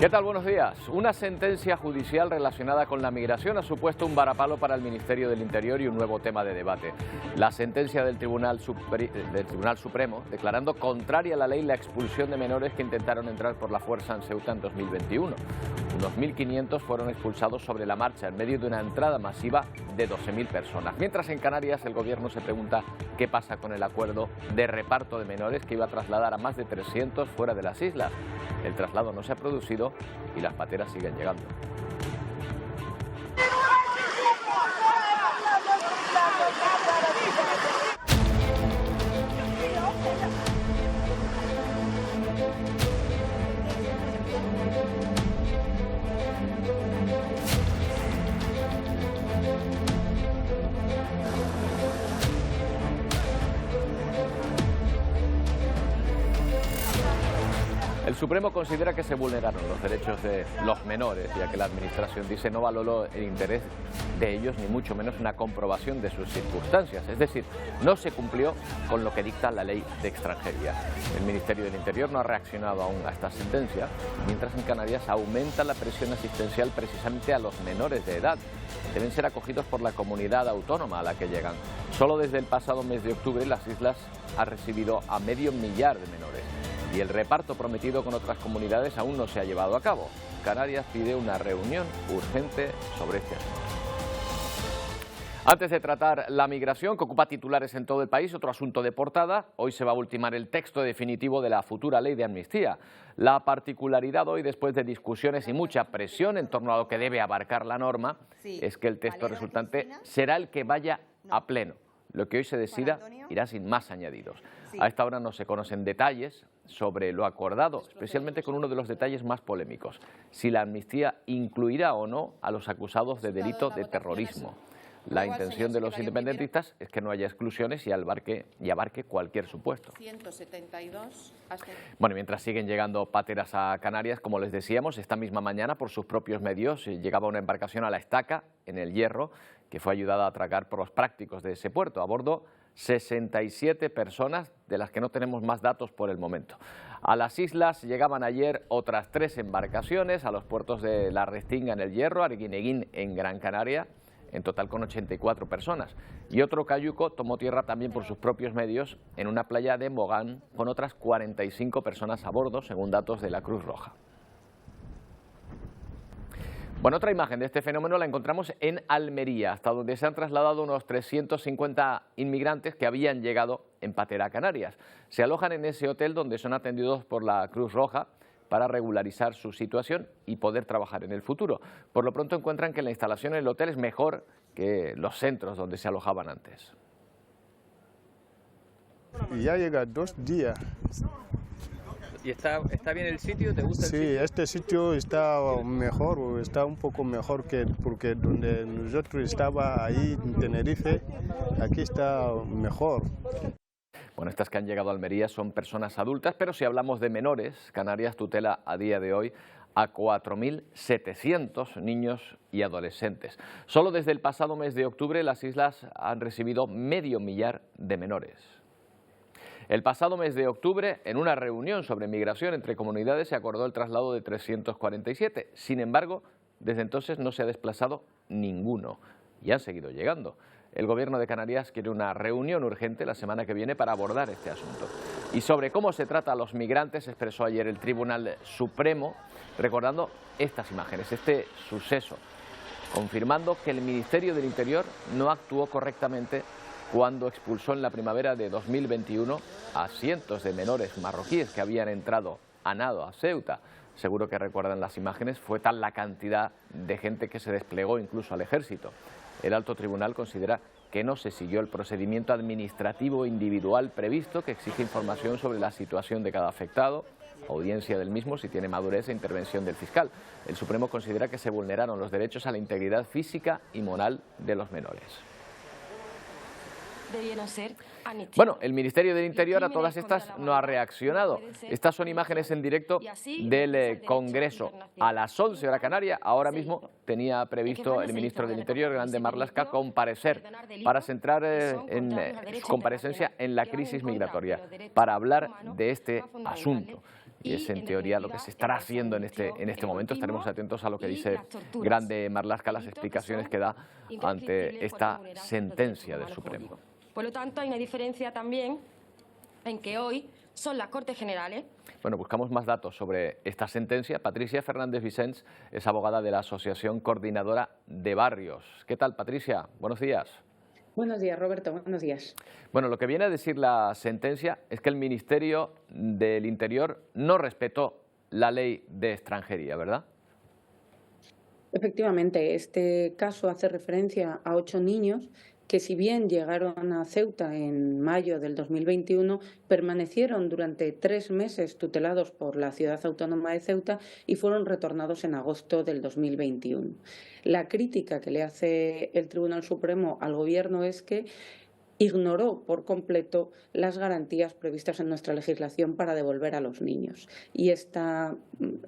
¿Qué tal? Buenos días. Una sentencia judicial relacionada con la migración ha supuesto un varapalo para el Ministerio del Interior y un nuevo tema de debate. La sentencia del Tribunal Supremo declarando contraria a la ley la expulsión de menores que intentaron entrar por la fuerza en Ceuta en 2021. Unos 1.500 fueron expulsados sobre la marcha en medio de una entrada masiva de 12.000 personas. Mientras en Canarias el gobierno se pregunta qué pasa con el acuerdo de reparto de menores que iba a trasladar a más de 300 fuera de las islas. El traslado no se ha producido y las pateras siguen llegando. El Supremo considera que se vulneraron los derechos de los menores, ya que la Administración dice no valoró el interés de ellos, ni mucho menos una comprobación de sus circunstancias. Es decir, no se cumplió con lo que dicta la ley de extranjería. El Ministerio del Interior no ha reaccionado aún a esta sentencia, mientras en Canarias aumenta la presión asistencial precisamente a los menores de edad. Deben ser acogidos por la comunidad autónoma a la que llegan. Solo desde el pasado mes de octubre las islas han recibido a 500.000 de menores. Y el reparto prometido con otras comunidades aún no se ha llevado a cabo. Canarias pide una reunión urgente sobre este asunto. Antes de tratar la migración, que ocupa titulares en todo el país, otro asunto de portada, hoy se va a ultimar el texto definitivo de la futura ley de amnistía. La particularidad hoy, después de discusiones y mucha presión en torno a lo que debe abarcar la norma, es que el texto resultante será el que vaya a pleno. Lo que hoy se decida irá sin más añadidos. A esta hora no se conocen detalles sobre lo acordado, especialmente con uno de los detalles más polémicos: si la amnistía incluirá o no a los acusados de delito de terrorismo. La intención de los independentistas es que no haya exclusiones y abarque cualquier supuesto. Bueno, mientras siguen llegando pateras a Canarias, como les decíamos, esta misma mañana por sus propios medios llegaba una embarcación a La Estaca, en el Hierro, que fue ayudada a atracar por los prácticos de ese puerto. A bordo 67 personas, de las que no tenemos más datos por el momento. A las islas llegaban ayer otras 3 embarcaciones, a los puertos de La Restinga en el Hierro, Arguineguín en Gran Canaria, en total con 84 personas. Y otro cayuco tomó tierra también por sus propios medios en una playa de Mogán con otras 45 personas a bordo, según datos de la Cruz Roja. Bueno, otra imagen de este fenómeno la encontramos en Almería, hasta donde se han trasladado unos 350 inmigrantes que habían llegado en patera a Canarias. Se alojan en ese hotel donde son atendidos por la Cruz Roja para regularizar su situación y poder trabajar en el futuro. Por lo pronto encuentran que la instalación en el hotel es mejor que los centros donde se alojaban antes. Y ya llega 2 días. ¿Y está bien el sitio? ¿Te gusta el sitio? Sí, este sitio está mejor, está un poco mejor que porque donde nosotros estaba ahí en Tenerife, aquí está mejor. Bueno, estas que han llegado a Almería son personas adultas, pero si hablamos de menores, Canarias tutela a día de hoy a 4.700 niños y adolescentes. Solo desde el pasado mes de octubre las islas han recibido 500.000 de menores. El pasado mes de octubre, en una reunión sobre migración entre comunidades, se acordó el traslado de 347. Sin embargo, desde entonces no se ha desplazado ninguno y han seguido llegando. El Gobierno de Canarias quiere una reunión urgente la semana que viene para abordar este asunto. Y sobre cómo se trata a los migrantes expresó ayer el Tribunal Supremo, recordando estas imágenes, este suceso, confirmando que el Ministerio del Interior no actuó correctamente cuando expulsó en la primavera de 2021 a cientos de menores marroquíes que habían entrado a nado a Ceuta. Seguro que recuerdan las imágenes, fue tal la cantidad de gente que se desplegó incluso al ejército. El alto tribunal considera que no se siguió el procedimiento administrativo individual previsto, que exige información sobre la situación de cada afectado, audiencia del mismo si tiene madurez e intervención del fiscal. El Supremo considera que se vulneraron los derechos a la integridad física y moral de los menores. Bueno, el Ministerio del Interior a todas estas no ha reaccionado. Estas son imágenes en directo del Congreso. A las 11 hora canaria, ahora mismo tenía previsto el ministro del Interior, Grande Marlaska, comparecer para centrar su comparecencia en la crisis migratoria, para hablar de este asunto. y es en teoría lo que se estará haciendo en este momento. Estaremos atentos a lo que dice Grande Marlaska, las explicaciones que da ante esta sentencia del Supremo. Por lo tanto, hay una diferencia también en que hoy son las Cortes Generales. Bueno, buscamos más datos sobre esta sentencia. Patricia Fernández Vicens es abogada de la Asociación Coordinadora de Barrios. ¿Qué tal, Patricia? Buenos días. Buenos días, Roberto. Buenos días. Bueno, lo que viene a decir la sentencia es que el Ministerio del Interior no respetó la ley de extranjería, ¿verdad? Efectivamente, este caso hace referencia a 8 niños que, si bien llegaron a Ceuta en mayo del 2021, permanecieron durante 3 meses tutelados por la Ciudad Autónoma de Ceuta y fueron retornados en agosto del 2021. La crítica que le hace el Tribunal Supremo al Gobierno es que ignoró por completo las garantías previstas en nuestra legislación para devolver a los niños. Y esta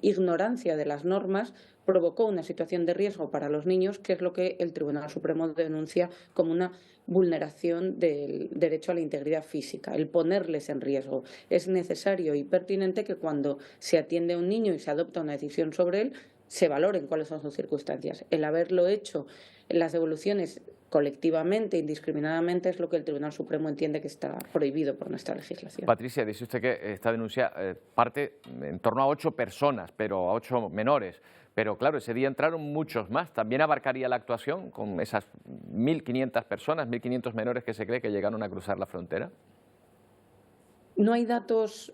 ignorancia de las normas provocó una situación de riesgo para los niños, que es lo que el Tribunal Supremo denuncia como una vulneración del derecho a la integridad física, el ponerles en riesgo. Es necesario y pertinente que cuando se atiende a un niño y se adopta una decisión sobre él, se valoren cuáles son sus circunstancias. El haberlo hecho en las devoluciones colectivamente, indiscriminadamente, es lo que el Tribunal Supremo entiende que está prohibido por nuestra legislación. Patricia, dice usted que esta denuncia parte en torno a 8 personas, pero a 8 menores. Pero claro, ese día entraron muchos más. ¿También abarcaría la actuación con esas 1.500 personas, 1.500 menores que se cree que llegaron a cruzar la frontera? No hay datos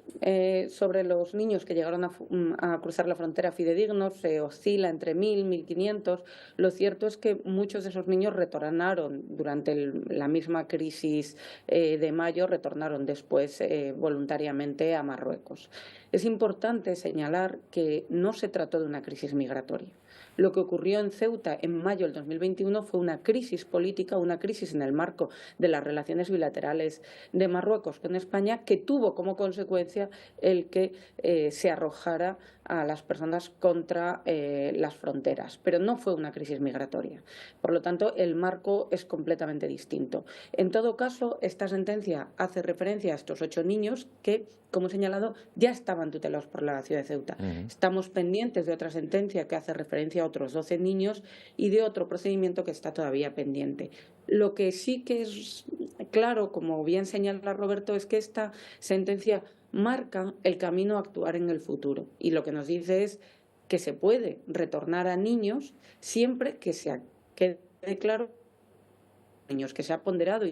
sobre los niños que llegaron a cruzar la frontera fidedignos, se oscila entre 1.000 y 1.500. Lo cierto es que muchos de esos niños retornaron durante la misma crisis de mayo, retornaron después voluntariamente a Marruecos. Es importante señalar que no se trató de una crisis migratoria. Lo que ocurrió en Ceuta en mayo del 2021 fue una crisis política, una crisis en el marco de las relaciones bilaterales de Marruecos con España, que tuvo como consecuencia el que se arrojara a las personas contra las fronteras, pero no fue una crisis migratoria. Por lo tanto, el marco es completamente distinto. En todo caso, esta sentencia hace referencia a estos 8 niños que, como he señalado, ya estaban tutelados por la ciudad de Ceuta. Estamos pendientes de otra sentencia que hace referencia a otros 12 niños y de otro procedimiento que está todavía pendiente. Lo que sí que es claro, como bien señala Roberto, es que esta sentencia marca el camino a actuar en el futuro, y lo que nos dice es que se puede retornar a niños siempre que quede claro niños, que se ha ponderado.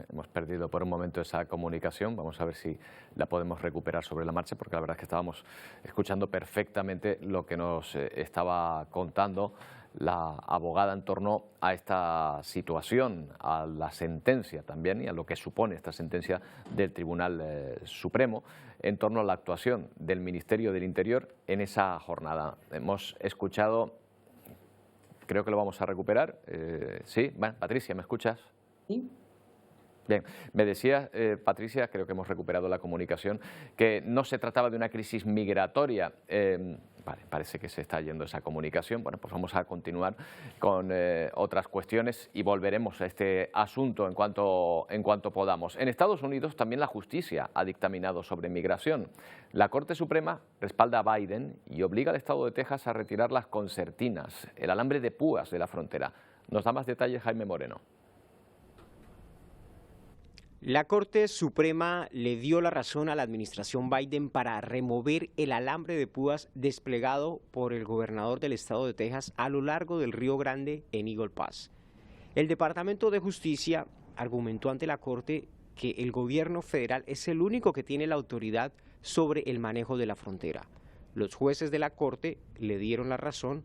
Hemos perdido por un momento esa comunicación, vamos a ver si la podemos recuperar sobre la marcha, porque la verdad es que estábamos escuchando perfectamente lo que nos estaba contando la abogada en torno a esta situación, a la sentencia también y a lo que supone esta sentencia del Tribunal Supremo en torno a la actuación del Ministerio del Interior en esa jornada. Hemos escuchado, creo que lo vamos a recuperar, sí, bueno, Patricia, ¿me escuchas? Sí. Bien, me decía Patricia, creo que hemos recuperado la comunicación, que no se trataba de una crisis migratoria. Vale, parece que se está yendo esa comunicación. Bueno, pues vamos a continuar con otras cuestiones y volveremos a este asunto en cuanto podamos. En Estados Unidos también la justicia ha dictaminado sobre migración. La Corte Suprema respalda a Biden y obliga al Estado de Texas a retirar las concertinas, el alambre de púas de la frontera. Nos da más detalles Jaime Moreno. La Corte Suprema le dio la razón a la administración Biden para remover el alambre de púas desplegado por el gobernador del estado de Texas a lo largo del Río Grande en Eagle Pass. El Departamento de Justicia argumentó ante la Corte que el gobierno federal es el único que tiene la autoridad sobre el manejo de la frontera. Los jueces de la Corte le dieron la razón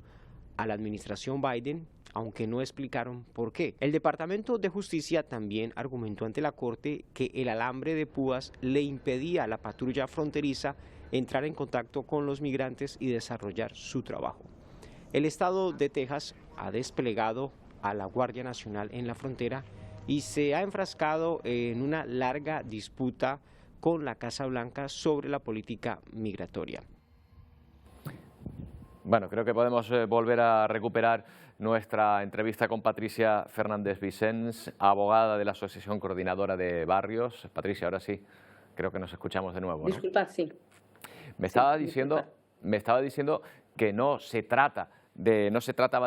a la administración Biden, aunque no explicaron por qué. El Departamento de Justicia también argumentó ante la Corte que el alambre de púas le impedía a la patrulla fronteriza entrar en contacto con los migrantes y desarrollar su trabajo. El estado de Texas ha desplegado a la Guardia Nacional en la frontera y se ha enfrascado en una larga disputa con la Casa Blanca sobre la política migratoria. Bueno, creo que podemos volver a recuperar nuestra entrevista con Patricia Fernández Vicens, abogada de la Asociación Coordinadora de Barrios. Patricia, ahora sí, Creo que nos escuchamos de nuevo, ¿no? Disculpad, sí. Me estaba diciendo que no se trataba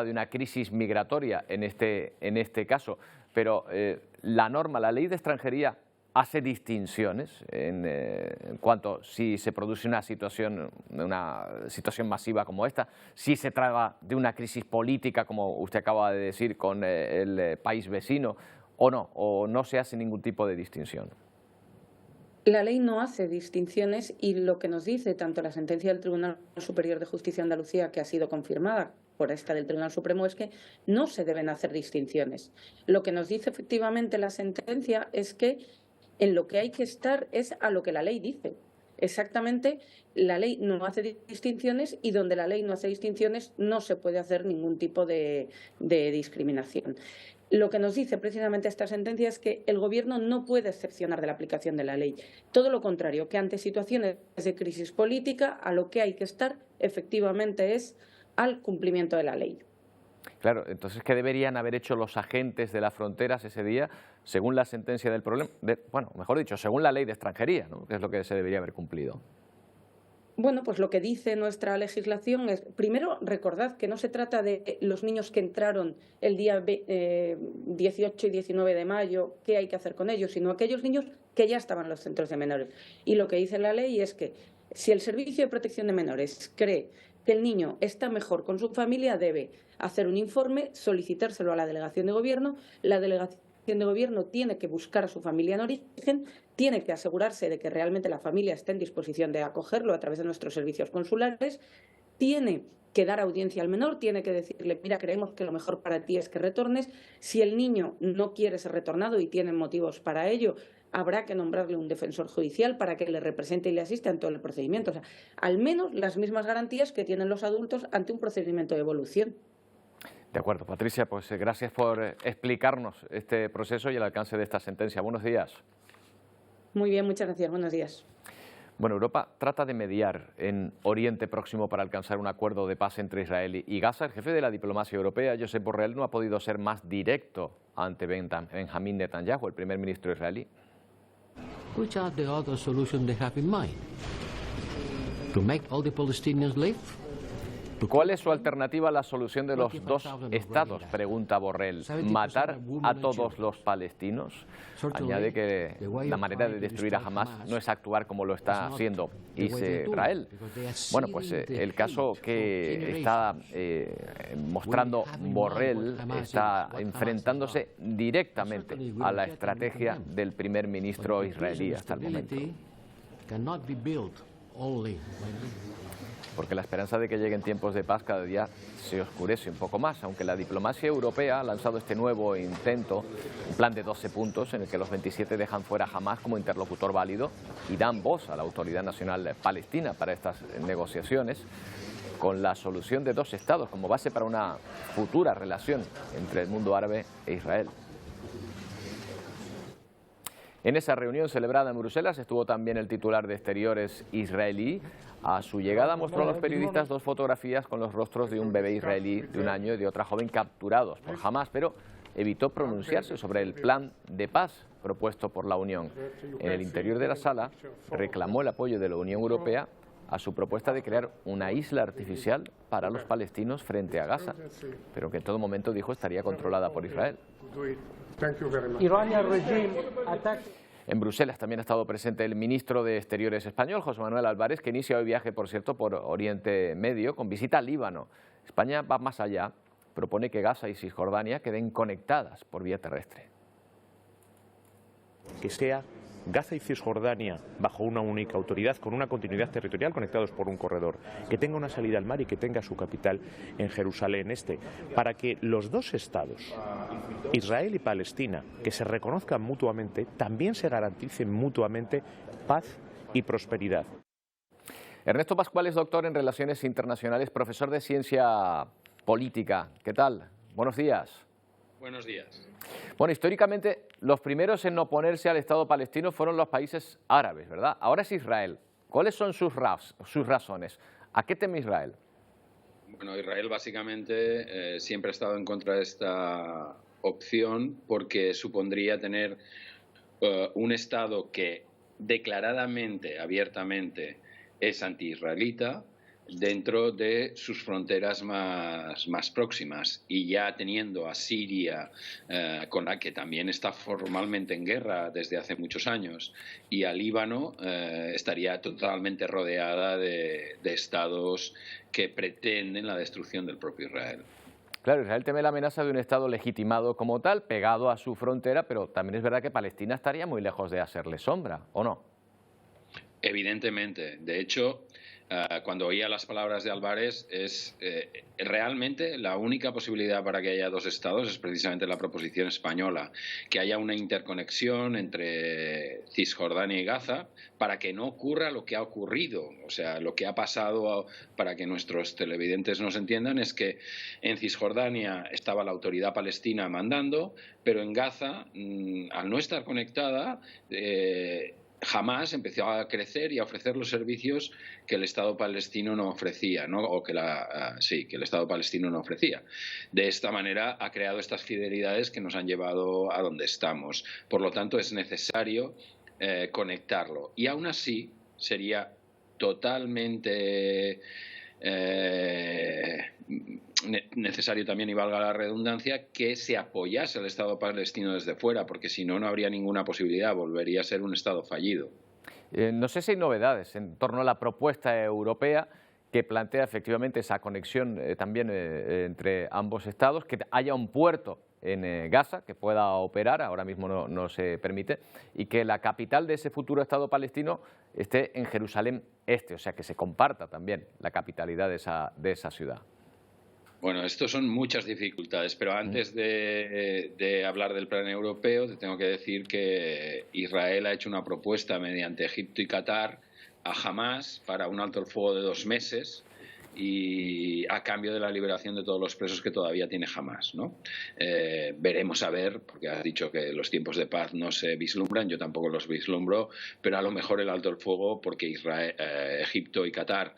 de una crisis migratoria en este caso, pero la norma, la ley de extranjería, hace distinciones en cuanto si se produce una situación masiva como esta, si se trata de una crisis política, como usted acaba de decir, con el país vecino, o no se hace ningún tipo de distinción. La ley no hace distinciones y lo que nos dice tanto la sentencia del Tribunal Superior de Justicia de Andalucía, que ha sido confirmada por esta del Tribunal Supremo, es que no se deben hacer distinciones. Lo que nos dice efectivamente la sentencia es que en lo que hay que estar es a lo que la ley dice. Exactamente, la ley no hace distinciones y donde la ley no hace distinciones no se puede hacer ningún tipo de discriminación. Lo que nos dice precisamente esta sentencia es que el Gobierno no puede excepcionar de la aplicación de la ley. Todo lo contrario, que ante situaciones de crisis política a lo que hay que estar efectivamente es al cumplimiento de la ley. Claro, entonces, ¿qué deberían haber hecho los agentes de las fronteras ese día, según la sentencia del problema? Bueno, mejor dicho, según la ley de extranjería, ¿no? Que es lo que se debería haber cumplido. Bueno, pues lo que dice nuestra legislación es, primero, recordad que no se trata de los niños que entraron el día 18 y 19 de mayo, qué hay que hacer con ellos, sino aquellos niños que ya estaban en los centros de menores. Y lo que dice la ley es que si el Servicio de Protección de Menores cree que el niño está mejor con su familia, debe hacer un informe, solicitárselo a la Delegación de Gobierno, la Delegación de Gobierno tiene que buscar a su familia en origen, tiene que asegurarse de que realmente la familia esté en disposición de acogerlo a través de nuestros servicios consulares, tiene que dar audiencia al menor, tiene que decirle, mira, creemos que lo mejor para ti es que retornes. Si el niño no quiere ser retornado y tiene motivos para ello, habrá que nombrarle un defensor judicial para que le represente y le asista en todo el procedimiento. O sea, al menos las mismas garantías que tienen los adultos ante un procedimiento de evolución. De acuerdo, Patricia, pues gracias por explicarnos este proceso y el alcance de esta sentencia. Buenos días. Muy bien, muchas gracias. Buenos días. Bueno, Europa trata de mediar en Oriente Próximo para alcanzar un acuerdo de paz entre Israel y Gaza. El jefe de la diplomacia europea, Josep Borrell, no ha podido ser más directo ante Benjamín Netanyahu, el primer ministro israelí. Which are the other solutions they have in mind? To make all the Palestinians live? ¿Cuál es su alternativa a la solución de los dos estados?, pregunta Borrell. ¿Matar a todos los palestinos? Añade que la manera de destruir a Hamás no es actuar como lo está haciendo Israel. Bueno, pues el caso que está mostrando Borrell está enfrentándose directamente a la estrategia del primer ministro israelí hasta el momento. Porque la esperanza de que lleguen tiempos de paz cada día se oscurece un poco más, aunque la diplomacia europea ha lanzado este nuevo intento, un plan de 12 puntos en el que los 27 dejan fuera a Hamás como interlocutor válido y dan voz a la Autoridad Nacional Palestina para estas negociaciones, con la solución de dos estados como base para una futura relación entre el mundo árabe e Israel. En esa reunión celebrada en Bruselas estuvo también el titular de Exteriores israelí. A su llegada mostró a los periodistas dos fotografías con los rostros de un bebé israelí de 1 año y de otra joven capturados por Hamás, pero evitó pronunciarse sobre el plan de paz propuesto por la Unión. En el interior de la sala reclamó el apoyo de la Unión Europea a su propuesta de crear una isla artificial para los palestinos frente a Gaza, pero que en todo momento dijo estaría controlada por Israel. En Bruselas también ha estado presente el ministro de Exteriores español, José Manuel Álvarez, que inicia hoy viaje, por cierto, por Oriente Medio, con visita a Líbano. España va más allá, propone que Gaza y Cisjordania queden conectadas por vía terrestre. Que sea Gaza y Cisjordania bajo una única autoridad, con una continuidad territorial, conectados por un corredor, que tenga una salida al mar y que tenga su capital en Jerusalén Este, para que los dos estados, Israel y Palestina, que se reconozcan mutuamente, también se garanticen mutuamente paz y prosperidad. Ernesto Pascual es doctor en Relaciones Internacionales, profesor de Ciencia Política. ¿Qué tal? Buenos días. Buenos días. Bueno, históricamente los primeros en oponerse al Estado palestino fueron los países árabes, ¿verdad? Ahora es Israel. ¿Cuáles son sus razones? ¿A qué teme Israel? Bueno, Israel básicamente siempre ha estado en contra de esta opción porque supondría tener un Estado que declaradamente, abiertamente, es anti-israelita dentro de sus fronteras más próximas, y ya teniendo a Siria, con la que también está formalmente en guerra desde hace muchos años, y a Líbano, estaría totalmente rodeada de estados que pretenden la destrucción del propio Israel. Claro, Israel teme la amenaza de un Estado legitimado como tal, pegado a su frontera, pero también es verdad que Palestina estaría muy lejos de hacerle sombra, ¿o no? Evidentemente. De hecho, cuando oía las palabras de Álvarez, realmente la única posibilidad para que haya dos estados es precisamente la proposición española, que haya una interconexión entre Cisjordania y Gaza para que no ocurra lo que ha ocurrido. O sea, lo que ha pasado, para que nuestros televidentes nos entiendan, es que en Cisjordania estaba la autoridad palestina mandando, pero en Gaza, al no estar conectada, Hamás empezó a crecer y a ofrecer los servicios que el Estado palestino no ofrecía, ¿no? O que que el Estado palestino no ofrecía. De esta manera ha creado estas fidelidades que nos han llevado a donde estamos. Por lo tanto, es necesario conectarlo. Y aún así sería totalmente necesario también, y valga la redundancia, que se apoyase al Estado palestino desde fuera, porque si no, no habría ninguna posibilidad, volvería a ser un Estado fallido. No sé si hay novedades en torno a la propuesta europea que plantea efectivamente esa conexión también entre ambos estados, que haya un puerto en Gaza que pueda operar, ahora mismo no se permite, y que la capital de ese futuro Estado palestino esté en Jerusalén Este, o sea que se comparta también la capitalidad de esa ciudad. Bueno, esto son muchas dificultades, pero antes de hablar del plan europeo, te tengo que decir que Israel ha hecho una propuesta mediante Egipto y Qatar a Hamás para un alto el fuego de 2 meses, y a cambio de la liberación de todos los presos que todavía tiene Hamás, ¿no? Veremos a ver, porque has dicho que los tiempos de paz no se vislumbran, yo tampoco los vislumbro, pero a lo mejor el alto el fuego, porque Egipto y Qatar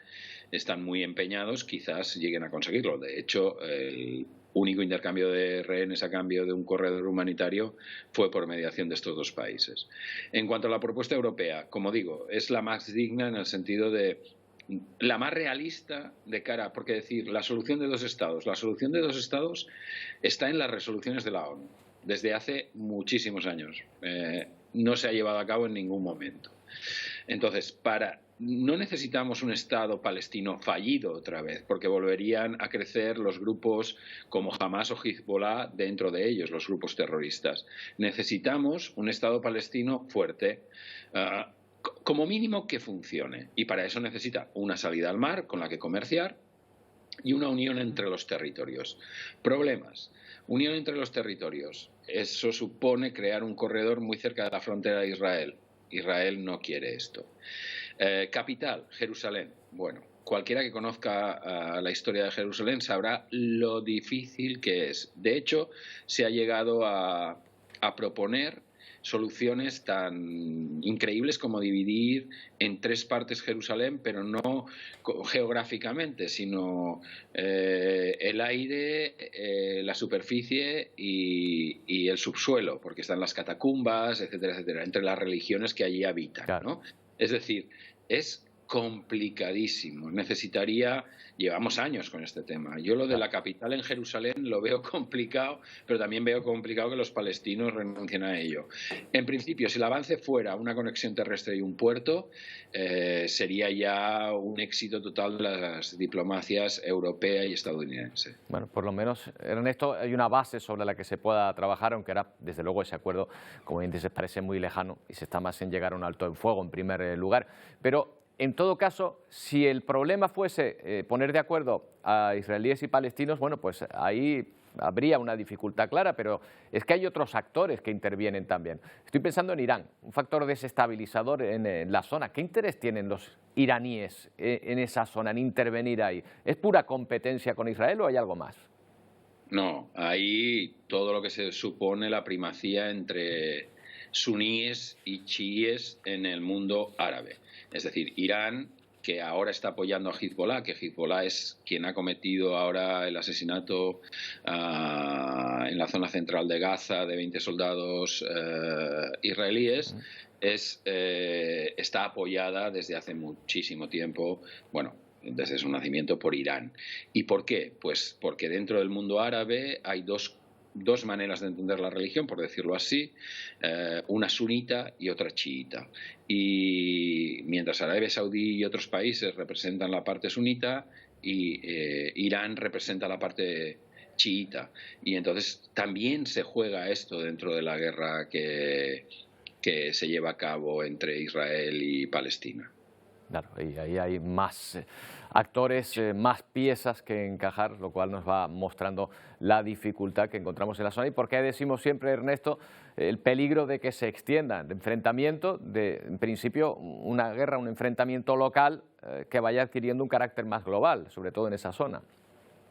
están muy empeñados, quizás lleguen a conseguirlo. De hecho, el único intercambio de rehenes a cambio de un corredor humanitario fue por mediación de estos 2 países. En cuanto a la propuesta europea, como digo, es la más digna en el sentido de la más realista de cara, porque decir la solución de 2 estados, la solución de 2 estados está en las resoluciones de la ONU desde hace muchísimos años. No se ha llevado a cabo en ningún momento. Entonces, no necesitamos un Estado palestino fallido otra vez, porque volverían a crecer los grupos como Hamás o Hezbollah dentro de ellos, los grupos terroristas. Necesitamos un Estado palestino fuerte, como mínimo que funcione, y para eso necesita una salida al mar con la que comerciar y una unión entre los territorios. Problemas. Unión entre los territorios. Eso supone crear un corredor muy cerca de la frontera de Israel. Israel no quiere esto. Capital, Jerusalén. Bueno, cualquiera que conozca la historia de Jerusalén sabrá lo difícil que es. De hecho, se ha llegado a proponer soluciones tan increíbles como dividir en 3 partes Jerusalén, pero no geográficamente, sino el aire, la superficie y el subsuelo, porque están las catacumbas, etcétera, etcétera, entre las religiones que allí habitan, claro, ¿no? Es decir, es complicadísimo. Llevamos años con este tema. Yo lo de la capital en Jerusalén lo veo complicado, pero también veo complicado que los palestinos renuncien a ello. En principio, si el avance fuera una conexión terrestre y un puerto, sería ya un éxito total de las diplomacias europea y estadounidense. Bueno, por lo menos, Ernesto, hay una base sobre la que se pueda trabajar, aunque ahora, desde luego, ese acuerdo, como bien dices, parece muy lejano y se está más en llegar a un alto en fuego, en primer lugar. Pero, en todo caso, si el problema fuese poner de acuerdo a israelíes y palestinos, bueno, pues ahí habría una dificultad clara, pero es que hay otros actores que intervienen también. Estoy pensando en Irán, un factor desestabilizador en la zona. ¿Qué interés tienen los iraníes en esa zona, en intervenir ahí? ¿Es pura competencia con Israel o hay algo más? No, ahí todo lo que se supone la primacía entre suníes y chiíes en el mundo árabe. Es decir, Irán, que ahora está apoyando a Hezbollah, que Hezbollah es quien ha cometido ahora el asesinato en la zona central de Gaza de 20 soldados israelíes está apoyada desde hace muchísimo tiempo, bueno, desde su nacimiento, por Irán. ¿Y por qué? Pues porque dentro del mundo árabe hay dos maneras de entender la religión, por decirlo así, una sunita y otra chiita. Y mientras Arabia Saudí y otros países representan la parte sunita, y Irán representa la parte chiita. Y entonces también se juega esto dentro de la guerra que se lleva a cabo entre Israel y Palestina. Claro, y ahí hay más actores, más piezas que encajar, lo cual nos va mostrando la dificultad que encontramos en la zona. Y por qué decimos siempre, Ernesto, el peligro de que se extienda de enfrentamiento, en principio una guerra, un enfrentamiento local que vaya adquiriendo un carácter más global, sobre todo en esa zona.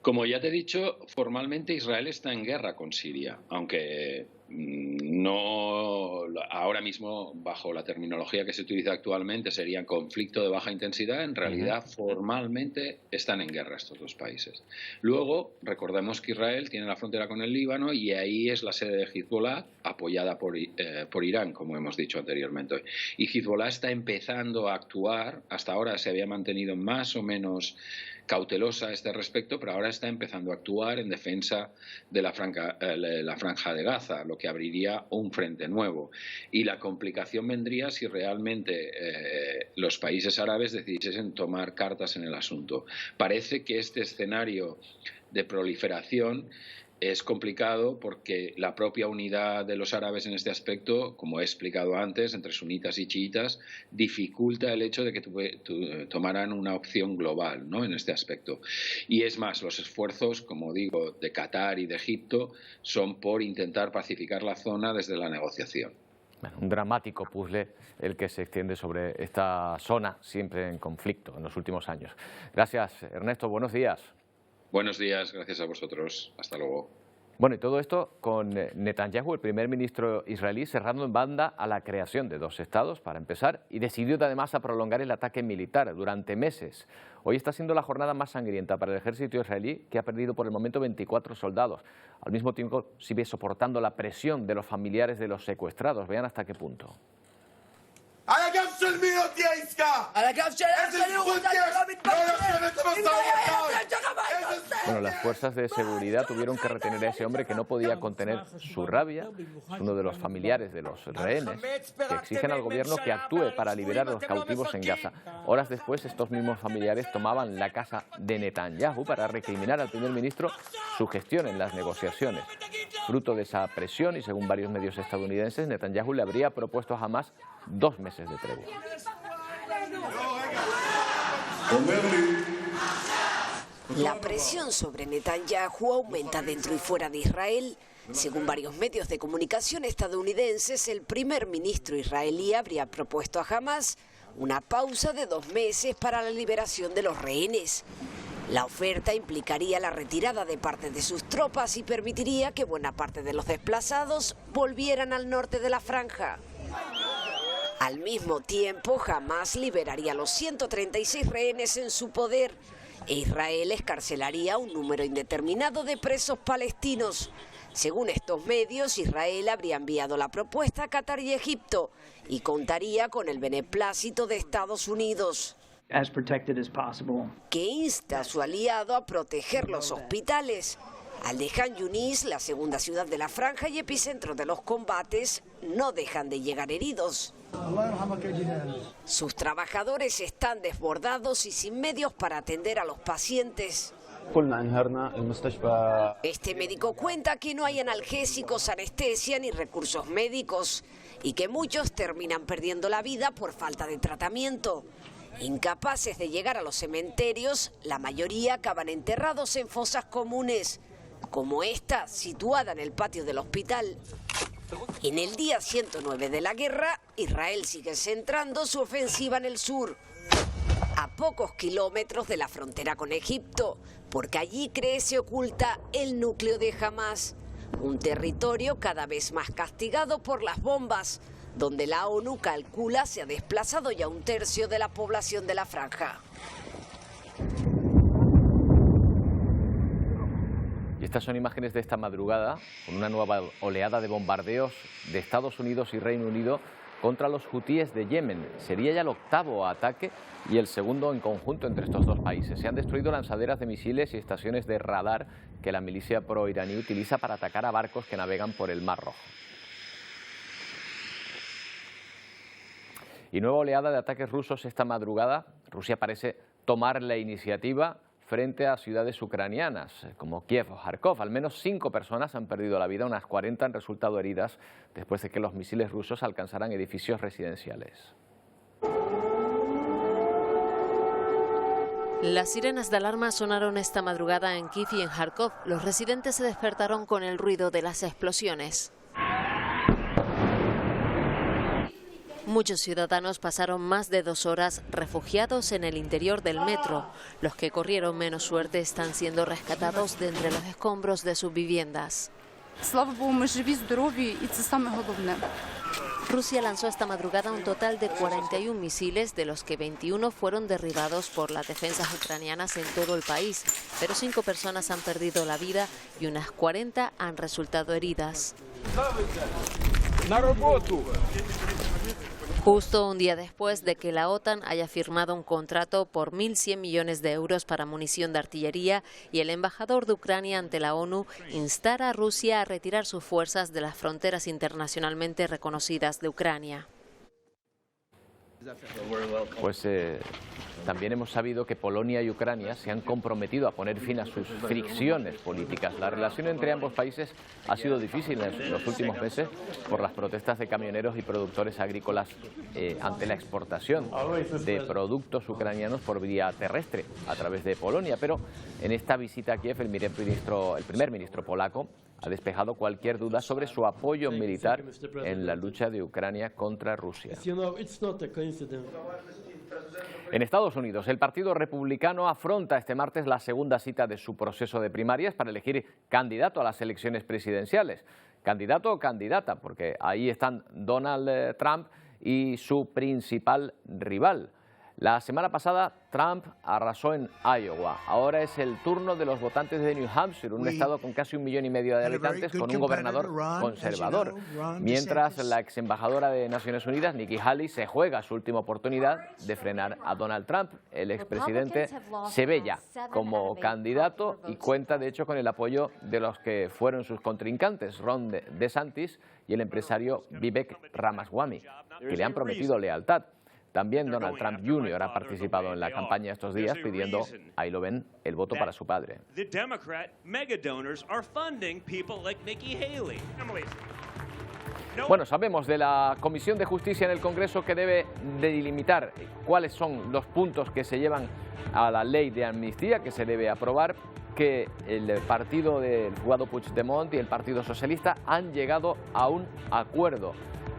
Como ya te he dicho, formalmente Israel está en guerra con Siria, aunque no ahora mismo, bajo la terminología que se utiliza actualmente, sería conflicto de baja intensidad. En realidad, formalmente están en guerra estos dos países. Luego, recordemos que Israel tiene la frontera con el Líbano y ahí es la sede de Hezbollah, apoyada por Irán, como hemos dicho anteriormente. Y Hezbollah está empezando a actuar. Hasta ahora se había mantenido más o menos cautelosa a este respecto, pero ahora está empezando a actuar en defensa de la franja de Gaza, lo que abriría un frente nuevo. Y la complicación vendría si realmente los países árabes decidiesen tomar cartas en el asunto. Parece que este escenario de proliferación es complicado porque la propia unidad de los árabes en este aspecto, como he explicado antes, entre sunitas y chiitas, dificulta el hecho de que tomaran una opción global, ¿no?, en este aspecto. Y es más, los esfuerzos, como digo, de Qatar y de Egipto son por intentar pacificar la zona desde la negociación. Bueno, un dramático puzzle el que se extiende sobre esta zona, siempre en conflicto en los últimos años. Gracias, Ernesto. Buenos días. Buenos días, gracias a vosotros. Hasta luego. Bueno, y todo esto con Netanyahu, el primer ministro israelí, cerrando en banda a la creación de dos estados, para empezar, y decidió además a prolongar el ataque militar durante meses. Hoy está siendo la jornada más sangrienta para el ejército israelí, que ha perdido por el momento 24 soldados. Al mismo tiempo sigue soportando la presión de los familiares de los secuestrados. Vean hasta qué punto. Bueno, las fuerzas de seguridad tuvieron que retener a ese hombre que no podía contener su rabia. Es uno de los familiares de los rehenes que exigen al gobierno que actúe para liberar a los cautivos en Gaza. Horas después, estos mismos familiares tomaban la casa de Netanyahu para recriminar al primer ministro su gestión en las negociaciones. Fruto de esa presión, y según varios medios estadounidenses, Netanyahu le habría propuesto a Hamás 2 meses de tregua. La presión sobre Netanyahu aumenta dentro y fuera de Israel. Según varios medios de comunicación estadounidenses, el primer ministro israelí habría propuesto a Hamás una pausa de 2 meses para la liberación de los rehenes. La oferta implicaría la retirada de parte de sus tropas y permitiría que buena parte de los desplazados volvieran al norte de la franja. Al mismo tiempo, Hamás liberaría a los 136 rehenes en su poder e Israel escarcelaría a un número indeterminado de presos palestinos. Según estos medios, Israel habría enviado la propuesta a Qatar y Egipto y contaría con el beneplácito de Estados Unidos, que insta a su aliado a proteger los hospitales. Al de Han Yunis, la segunda ciudad de la franja y epicentro de los combates, no dejan de llegar heridos. Sus trabajadores están desbordados y sin medios para atender a los pacientes. Este médico cuenta que no hay analgésicos, anestesia ni recursos médicos y que muchos terminan perdiendo la vida por falta de tratamiento. Incapaces de llegar a los cementerios, la mayoría acaban enterrados en fosas comunes, como esta, situada en el patio del hospital. En el día 109 de la guerra, Israel sigue centrando su ofensiva en el sur, a pocos kilómetros de la frontera con Egipto, porque allí cree se oculta el núcleo de Hamás, un territorio cada vez más castigado por las bombas, donde la ONU calcula se ha desplazado ya 1/3 de la población de la franja. Estas son imágenes de esta madrugada, con una nueva oleada de bombardeos de Estados Unidos y Reino Unido contra los hutíes de Yemen. Sería ya el 8º ataque y el segundo en conjunto entre estos dos países. Se han destruido lanzaderas de misiles y estaciones de radar que la milicia pro-iraní utiliza para atacar a barcos que navegan por el Mar Rojo. Y nueva oleada de ataques rusos esta madrugada. Rusia parece tomar la iniciativa frente a ciudades ucranianas como Kiev o Kharkov. Al menos 5 personas han perdido la vida, unas 40 han resultado heridas después de que los misiles rusos alcanzaran edificios residenciales. Las sirenas de alarma sonaron esta madrugada en Kiev y en Kharkov. Los residentes se despertaron con el ruido de las explosiones. Muchos ciudadanos pasaron más de 2 horas refugiados en el interior del metro. Los que corrieron menos suerte están siendo rescatados de entre los escombros de sus viviendas. Rusia lanzó esta madrugada un total de 41 misiles, de los que 21 fueron derribados por las defensas ucranianas en todo el país, pero 5 personas han perdido la vida y unas 40 han resultado heridas. Justo un día después de que la OTAN haya firmado un contrato por 1.100 millones de euros para munición de artillería y el embajador de Ucrania ante la ONU instara a Rusia a retirar sus fuerzas de las fronteras internacionalmente reconocidas de Ucrania. Pues también hemos sabido que Polonia y Ucrania se han comprometido a poner fin a sus fricciones políticas. La relación entre ambos países ha sido difícil en los últimos meses por las protestas de camioneros y productores agrícolas ante la exportación de productos ucranianos por vía terrestre a través de Polonia. Pero en esta visita a Kiev, el primer ministro polaco ha despejado cualquier duda sobre su apoyo militar en la lucha de Ucrania contra Rusia. En Estados Unidos, el Partido Republicano afronta este martes la segunda cita de su proceso de primarias para elegir candidato a las elecciones presidenciales. Candidato o candidata, porque ahí están Donald Trump y su principal rival. La semana pasada Trump arrasó en Iowa. Ahora es el turno de los votantes de New Hampshire, un estado con casi 1,5 millones de habitantes, con un gobernador conservador. Mientras la ex embajadora de Naciones Unidas, Nikki Haley, se juega su última oportunidad de frenar a Donald Trump. El expresidente se ve ya como candidato y cuenta de hecho con el apoyo de los que fueron sus contrincantes, Ron DeSantis y el empresario Vivek Ramaswamy, que le han prometido lealtad. También Donald Trump Jr. ha participado en la campaña estos días pidiendo, ahí lo ven, el voto para su padre. Bueno, sabemos de la Comisión de Justicia en el Congreso que debe delimitar cuáles son los puntos que se llevan a la ley de amnistía que se debe aprobar, que el partido del jugado Puigdemont y el Partido Socialista han llegado a un acuerdo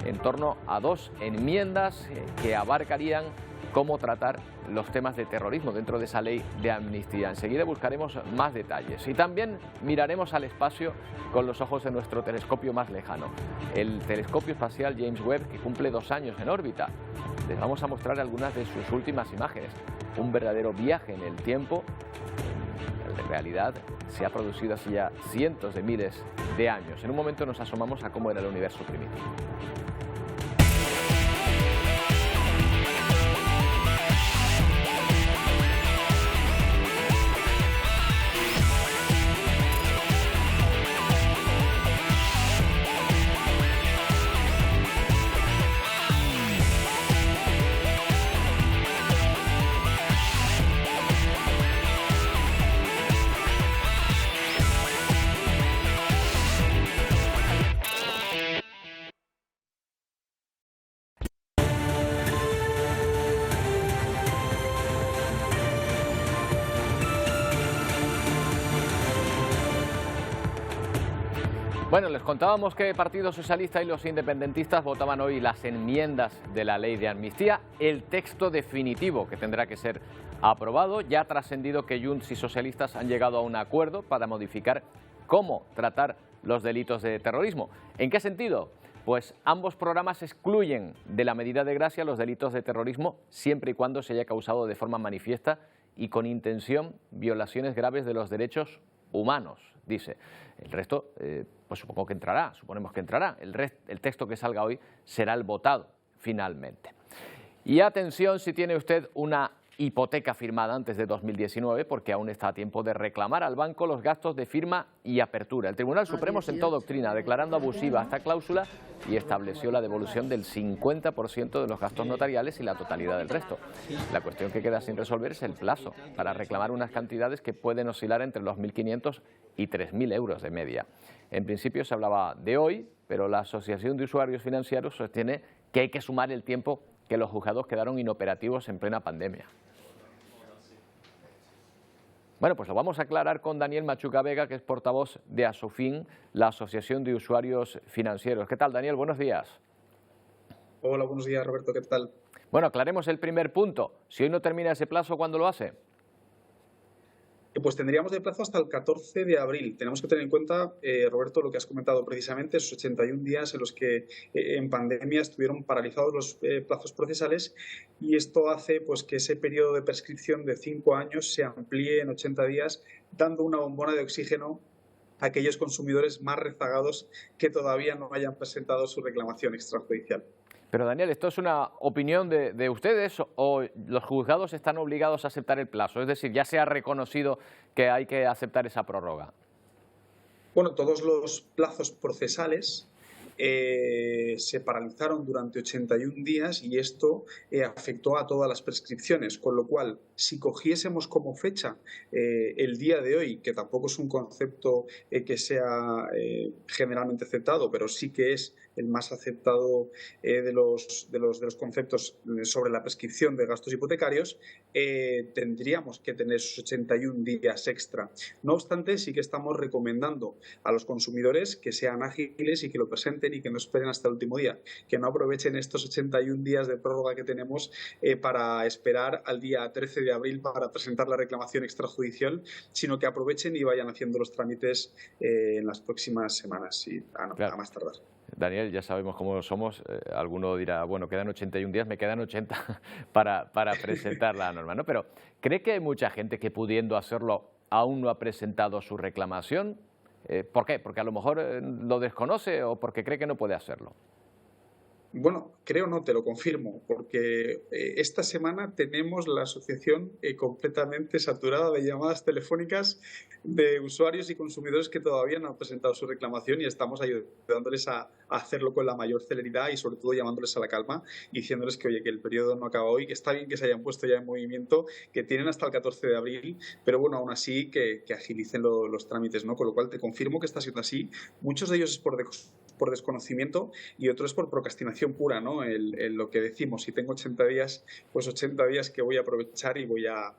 en torno a 2 enmiendas que abarcarían cómo tratar los temas de terrorismo dentro de esa ley de amnistía. Enseguida buscaremos más detalles y también miraremos al espacio con los ojos de nuestro telescopio más lejano, el telescopio espacial James Webb, que cumple 2 años en órbita. Les vamos a mostrar algunas de sus últimas imágenes, un verdadero viaje en el tiempo. En realidad se ha producido hace ya cientos de miles de años. En un momento nos asomamos a cómo era el universo primitivo. Bueno, les contábamos que el Partido Socialista y los independentistas votaban hoy las enmiendas de la ley de amnistía. El texto definitivo que tendrá que ser aprobado. Ya ha trascendido que Junts y socialistas han llegado a un acuerdo para modificar cómo tratar los delitos de terrorismo. ¿En qué sentido? Pues ambos programas excluyen de la medida de gracia los delitos de terrorismo siempre y cuando se haya causado de forma manifiesta y con intención violaciones graves de los derechos humanos. dice. El resto, pues suponemos que entrará. El texto que salga hoy será el votado finalmente. Y atención si tiene usted una hipoteca firmada antes de 2019, porque aún está a tiempo de reclamar al banco los gastos de firma y apertura. El Tribunal Supremo sentó doctrina declarando abusiva esta cláusula y estableció la devolución del 50% de los gastos notariales y la totalidad del resto. La cuestión que queda sin resolver es el plazo para reclamar unas cantidades que pueden oscilar entre los 1.500 y 3.000 euros de media. En principio se hablaba de hoy, pero la Asociación de Usuarios Financieros sostiene que hay que sumar el tiempo que los juzgados quedaron inoperativos en plena pandemia. Bueno, pues lo vamos a aclarar con Daniel Machuca Vega, que es portavoz de ASOFIN, la Asociación de Usuarios Financieros. ¿Qué tal, Daniel? Buenos días. Hola, buenos días, Roberto. ¿Qué tal? Bueno, aclaremos el primer punto. Si hoy no termina ese plazo, ¿cuándo lo hace? Pues tendríamos de plazo hasta el 14 de abril. Tenemos que tener en cuenta, Roberto, lo que has comentado precisamente, esos 81 días en los que en pandemia estuvieron paralizados los plazos procesales, y esto hace pues que ese periodo de prescripción de 5 años se amplíe en 80 días, dando una bombona de oxígeno a aquellos consumidores más rezagados que todavía no hayan presentado su reclamación extrajudicial. Pero, Daniel, ¿esto es una opinión de ustedes o los juzgados están obligados a aceptar el plazo? Es decir, ¿ya se ha reconocido que hay que aceptar esa prórroga? Bueno, todos los plazos procesales se paralizaron durante 81 días y esto afectó a todas las prescripciones, con lo cual, si cogiésemos como fecha el día de hoy, que tampoco es un concepto que sea generalmente aceptado, pero sí que es el más aceptado de los conceptos sobre la prescripción de gastos hipotecarios, tendríamos que tener esos 81 días extra. No obstante, sí que estamos recomendando a los consumidores que sean ágiles y que lo presenten y que no esperen hasta el último día, que no aprovechen estos 81 días de prórroga que tenemos para esperar al día 13 de abril para presentar la reclamación extrajudicial, sino que aprovechen y vayan haciendo los trámites en las próximas semanas y a más tardar. Daniel, ya sabemos cómo somos. Alguno dirá, bueno, quedan 81 días, me quedan 80 para presentar la norma, ¿no? Pero ¿cree que hay mucha gente que, pudiendo hacerlo, aún no ha presentado su reclamación? ¿Por qué? ¿Porque a lo mejor lo desconoce o porque cree que no puede hacerlo? Bueno, creo no, te lo confirmo, porque esta semana tenemos la asociación completamente saturada de llamadas telefónicas de usuarios y consumidores que todavía no han presentado su reclamación, y estamos ayudándoles a hacerlo con la mayor celeridad y sobre todo llamándoles a la calma y diciéndoles que, oye, que el periodo no acaba hoy, que está bien que se hayan puesto ya en movimiento, que tienen hasta el 14 de abril, pero bueno, aún así que agilicen los trámites, ¿no? Con lo cual te confirmo que está siendo así. Muchos de ellos es por desconocimiento y otro es por procrastinación pura, ¿no? Lo que decimos, si tengo 80 días, pues 80 días que voy a aprovechar y voy a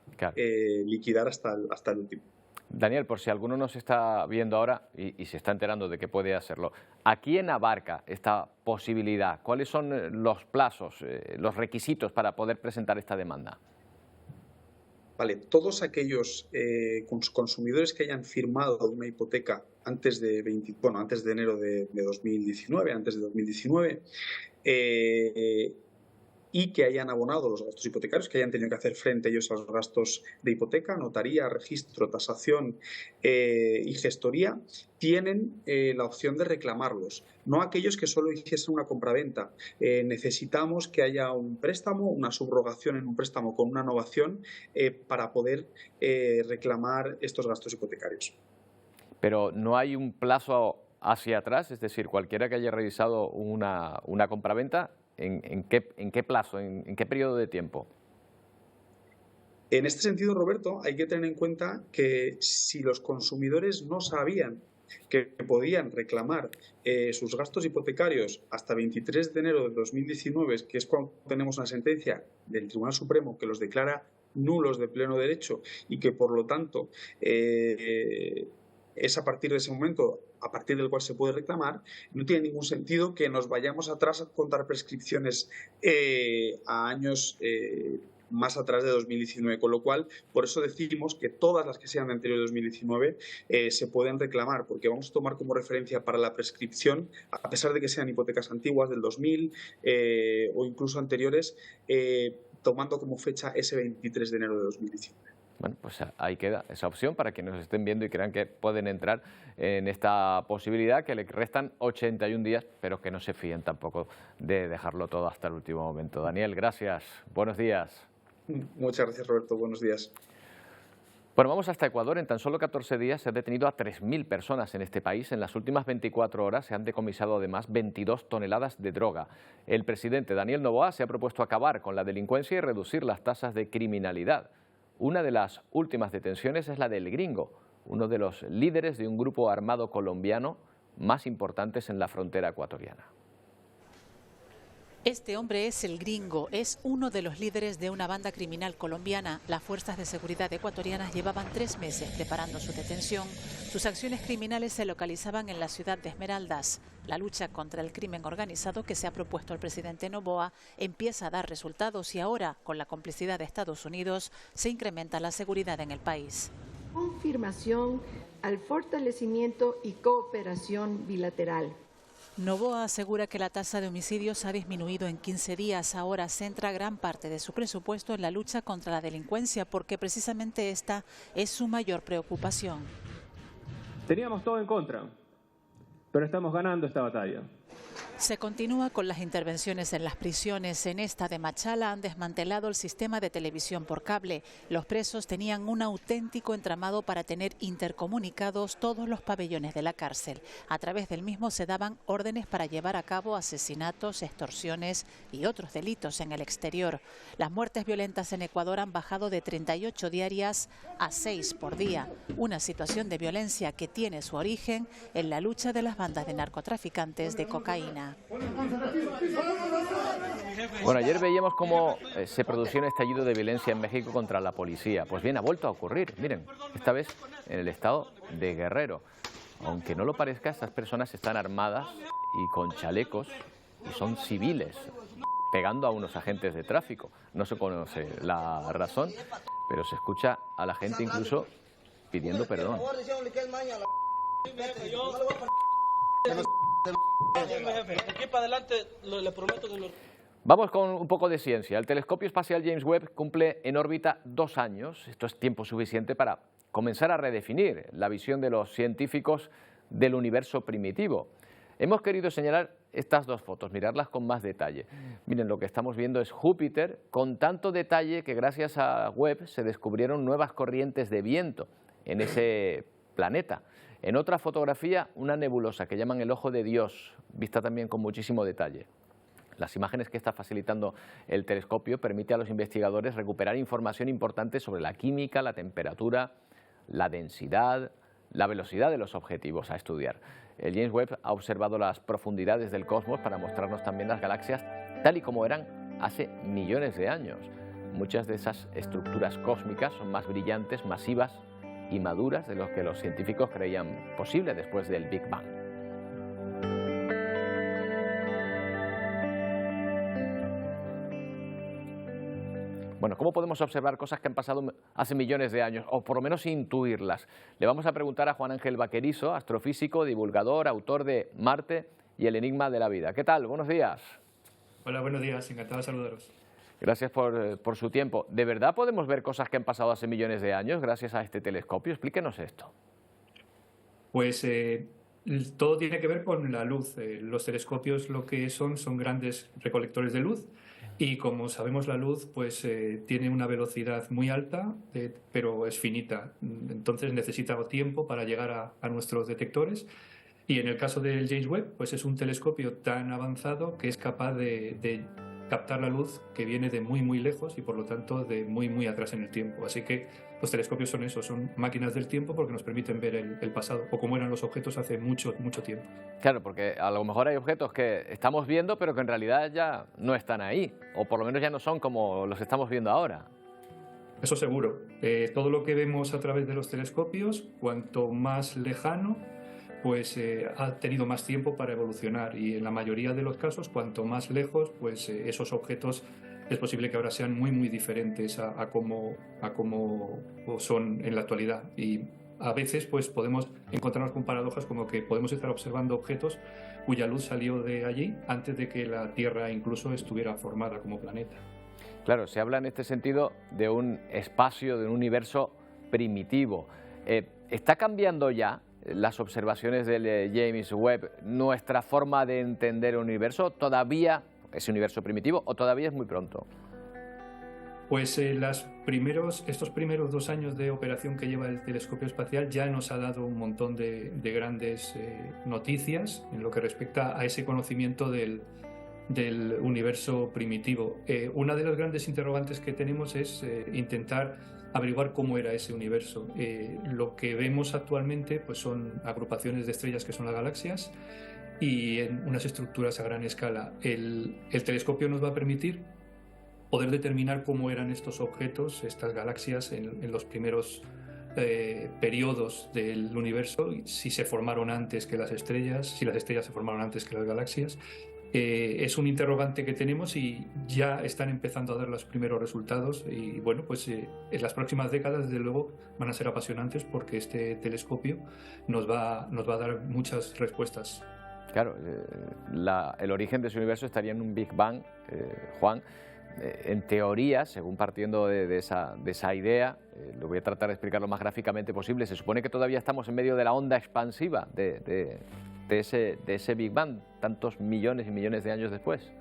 liquidar hasta el último. Daniel, por si alguno nos está viendo ahora y se está enterando de que puede hacerlo, ¿a quién abarca esta posibilidad? ¿Cuáles son los plazos, los requisitos para poder presentar esta demanda? Vale, todos aquellos consumidores que hayan firmado una hipoteca antes de enero de 2019, antes de 2019, y que hayan abonado los gastos hipotecarios, que hayan tenido que hacer frente ellos a los gastos de hipoteca, notaría, registro, tasación y gestoría, tienen la opción de reclamarlos. No aquellos que solo hiciesen una compraventa. Necesitamos que haya un préstamo, una subrogación en un préstamo con una novación para poder reclamar estos gastos hipotecarios. Pero no hay un plazo hacia atrás, es decir, cualquiera que haya realizado una compraventa, ¿en qué plazo, en qué periodo de tiempo? En este sentido, Roberto, hay que tener en cuenta que si los consumidores no sabían que podían reclamar sus gastos hipotecarios hasta 23 de enero de 2019, que es cuando tenemos una sentencia del Tribunal Supremo que los declara nulos de pleno derecho y que, por lo tanto, es a partir de ese momento a partir del cual se puede reclamar, no tiene ningún sentido que nos vayamos atrás a contar prescripciones a años más atrás de 2019, con lo cual, por eso decimos que todas las que sean de anterior de 2019 se pueden reclamar, porque vamos a tomar como referencia para la prescripción, a pesar de que sean hipotecas antiguas del 2000 o incluso anteriores, tomando como fecha ese 23 de enero de 2019. Bueno, pues ahí queda esa opción para quienes nos estén viendo y crean que pueden entrar en esta posibilidad, que le restan 81 días, pero que no se fíen tampoco de dejarlo todo hasta el último momento. Daniel, gracias. Buenos días. Muchas gracias, Roberto. Buenos días. Bueno, vamos hasta Ecuador. En tan solo 14 días se ha detenido a 3.000 personas en este país. En las últimas 24 horas se han decomisado además 22 toneladas de droga. El presidente Daniel Noboa se ha propuesto acabar con la delincuencia y reducir las tasas de criminalidad. Una de las últimas detenciones es la del Gringo, uno de los líderes de un grupo armado colombiano más importantes en la frontera ecuatoriana. Este hombre es el Gringo, es uno de los líderes de una banda criminal colombiana. Las fuerzas de seguridad ecuatorianas llevaban 3 meses preparando su detención. Sus acciones criminales se localizaban en la ciudad de Esmeraldas. La lucha contra el crimen organizado que se ha propuesto el presidente Noboa empieza a dar resultados y ahora, con la complicidad de Estados Unidos, se incrementa la seguridad en el país. Confirmación al fortalecimiento y cooperación bilateral. Noboa asegura que la tasa de homicidios ha disminuido en 15 días. Ahora centra gran parte de su presupuesto en la lucha contra la delincuencia porque precisamente esta es su mayor preocupación. Teníamos todo en contra, pero estamos ganando esta batalla. Se continúa con las intervenciones en las prisiones. En esta de Machala han desmantelado el sistema de televisión por cable. Los presos tenían un auténtico entramado para tener intercomunicados todos los pabellones de la cárcel. A través del mismo se daban órdenes para llevar a cabo asesinatos, extorsiones y otros delitos en el exterior. Las muertes violentas en Ecuador han bajado de 38 diarias a 6 por día. Una situación de violencia que tiene su origen en la lucha de las bandas de narcotraficantes de cocaína. Bueno, ayer veíamos cómo se producía un estallido de violencia en México contra la policía. Pues bien, ha vuelto a ocurrir, miren, esta vez en el estado de Guerrero. Aunque no lo parezca, estas personas están armadas y con chalecos y son civiles, pegando a unos agentes de tráfico. No se conoce la razón, pero se escucha a la gente incluso pidiendo perdón. Vamos con un poco de ciencia. El telescopio espacial James Webb cumple en órbita 2 años. Esto es tiempo suficiente para comenzar a redefinir la visión de los científicos del universo primitivo. Hemos querido señalar estas 2 fotos, mirarlas con más detalle. Miren, lo que estamos viendo es Júpiter con tanto detalle que gracias a Webb se descubrieron nuevas corrientes de viento en ese planeta. En otra fotografía, una nebulosa que llaman el Ojo de Dios, vista también con muchísimo detalle. Las imágenes que está facilitando el telescopio permiten a los investigadores recuperar información importante sobre la química, la temperatura, la densidad, la velocidad de los objetivos a estudiar. El James Webb ha observado las profundidades del cosmos para mostrarnos también las galaxias tal y como eran hace millones de años. Muchas de esas estructuras cósmicas son más brillantes, masivas y maduras de lo que los científicos creían posible después del Big Bang. Bueno, ¿cómo podemos observar cosas que han pasado hace millones de años, o por lo menos intuirlas? Le vamos a preguntar a Juan Ángel Vaquerizo, astrofísico, divulgador, autor de Marte y el enigma de la vida. ¿Qué tal? Buenos días. Hola, buenos días. Encantado de saludaros. Gracias por su tiempo. ¿De verdad podemos ver cosas que han pasado hace millones de años gracias a este telescopio? Explíquenos esto. Pues todo tiene que ver con la luz. Los telescopios lo que son grandes recolectores de luz y como sabemos la luz pues tiene una velocidad muy alta pero es finita. Entonces necesita tiempo para llegar a nuestros detectores. Y en el caso del James Webb pues es un telescopio tan avanzado que es capaz de captar la luz que viene de muy lejos y por lo tanto de muy atrás en el tiempo. Así que los telescopios son eso, son máquinas del tiempo porque nos permiten ver el pasado o cómo eran los objetos hace mucho tiempo. Claro, porque a lo mejor hay objetos que estamos viendo pero que en realidad ya no están ahí, o por lo menos ya no son como los estamos viendo ahora. Eso seguro. Todo lo que vemos a través de los telescopios, cuanto más lejano, pues ha tenido más tiempo para evolucionar y en la mayoría de los casos, cuanto más lejos, pues esos objetos es posible que ahora sean muy diferentes a cómo son en la actualidad. Y a veces pues podemos encontrarnos con paradojas como que podemos estar observando objetos cuya luz salió de allí antes de que la Tierra incluso estuviera formada como planeta. Claro, se habla en este sentido de un espacio, de un universo primitivo. ¿Está cambiando ya las observaciones del James Webb nuestra forma de entender el universo? ¿Todavía ese universo primitivo o todavía es muy pronto? Pues estos primeros 2 años de operación que lleva el telescopio espacial ya nos ha dado un montón de grandes noticias en lo que respecta a ese conocimiento del universo primitivo. Una de las grandes interrogantes que tenemos es intentar averiguar cómo era ese universo. Lo que vemos actualmente pues son agrupaciones de estrellas que son las galaxias y en unas estructuras a gran escala. El telescopio nos va a permitir poder determinar cómo eran estos objetos, estas galaxias en los primeros periodos del universo, si se formaron antes que las estrellas, si las estrellas se formaron antes que las galaxias. Es un interrogante que tenemos y ya están empezando a dar los primeros resultados y bueno, pues en las próximas décadas desde luego van a ser apasionantes porque este telescopio nos va a dar muchas respuestas. Claro, el origen de ese universo estaría en un Big Bang, Juan. En teoría, según partiendo de esa idea, lo voy a tratar de explicar lo más gráficamente posible, se supone que todavía estamos en medio de la onda expansiva de ese Big Bang, tantos millones y millones de años después.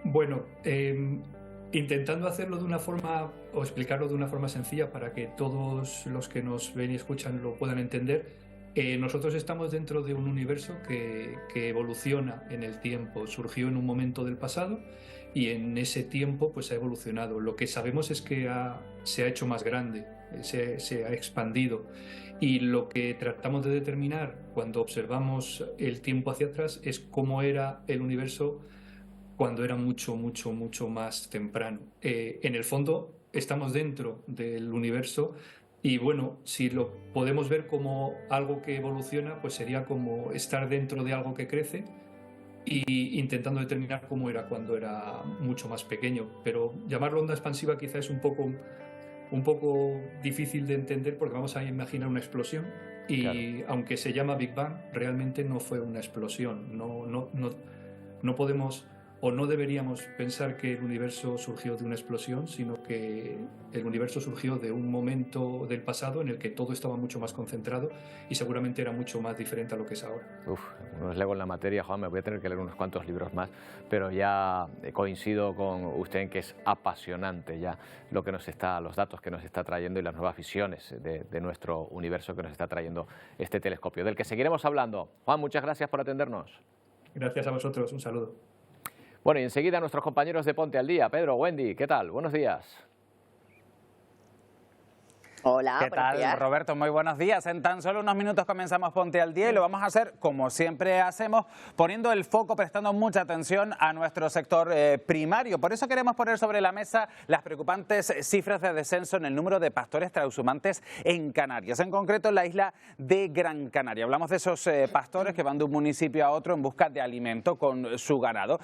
Bueno, intentando hacerlo de una forma, o explicarlo de una forma sencilla para que todos los que nos ven y escuchan lo puedan entender, nosotros estamos dentro de un universo que evoluciona en el tiempo, surgió en un momento del pasado y en ese tiempo pues ha evolucionado. Lo que sabemos es que se ha hecho más grande, se ha expandido y lo que tratamos de determinar cuando observamos el tiempo hacia atrás es cómo era el universo cuando era mucho más temprano. En el fondo estamos dentro del universo y bueno, si lo podemos ver como algo que evoluciona, pues sería como estar dentro de algo que crece y intentando determinar cómo era cuando era mucho más pequeño. Pero llamarlo onda expansiva quizá es un poco difícil de entender porque vamos a imaginar una explosión y claro, aunque se llama Big Bang, realmente no fue una explosión. No podemos o no deberíamos pensar que el universo surgió de una explosión, sino que el universo surgió de un momento del pasado en el que todo estaba mucho más concentrado y seguramente era mucho más diferente a lo que es ahora. No es lego en la materia, Juan, me voy a tener que leer unos cuantos libros más, pero ya coincido con usted en que es apasionante ya los datos que nos está trayendo y las nuevas visiones de nuestro universo que nos está trayendo este telescopio, del que seguiremos hablando. Juan, muchas gracias por atendernos. Gracias a vosotros, un saludo. Bueno, y enseguida nuestros compañeros de Ponte al Día. Pedro, Wendy, ¿qué tal? Buenos días. Hola, ¿qué tal, días? Roberto? Muy buenos días. En tan solo unos minutos comenzamos Ponte al Día y lo vamos a hacer como siempre hacemos, poniendo el foco, prestando mucha atención a nuestro sector primario. Por eso queremos poner sobre la mesa las preocupantes cifras de descenso en el número de pastores trashumantes en Canarias, en concreto en la isla de Gran Canaria. Hablamos de esos pastores que van de un municipio a otro en busca de alimento con su ganado.